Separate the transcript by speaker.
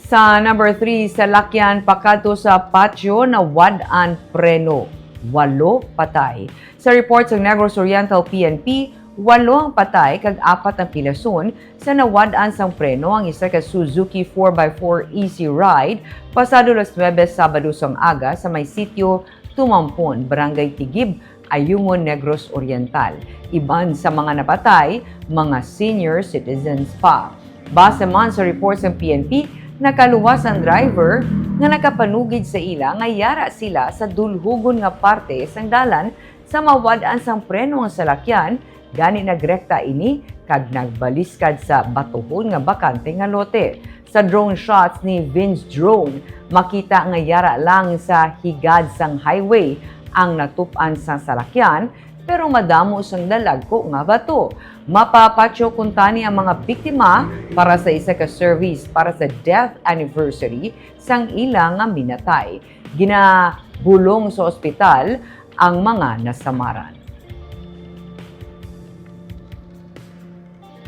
Speaker 1: Sa number 3, sa lakyan pakadto sa patio na wad-an preno. 8 patay. Sa report sa Negros Oriental PNP, 8 ang patay kag 4 ang pilason sa nawad-an sang preno ang isa ka Suzuki 4x4 Easy Ride pasado las 9 Sabado sang aga sa may sitio Tumampon, Barangay Tigib, Ayungon, Negros Oriental. Iban sa mga napatay, mga senior citizens pa. Base man sa reports ng PNP, nakaluwas ang driver nga nakapanugid sa ila nga yara sila sa dulhugon nga parte sang dalan sa mawad-an sang preno ang salakyan, gani nagrekta ini kag nagbaliskad sa batuhon nga bakante nga lote. Sa drone shots ni Vince Drone, makita nga yara lang sa higad sang highway ang natupan sa salakyan, pero madamo sang dalagko nga bato. Mapapatyo kuntani ang mga biktima para sa isa ka service para sa death anniversary sang ilang nga minatay. Ginabulong sa ospital ang mga nasamaran.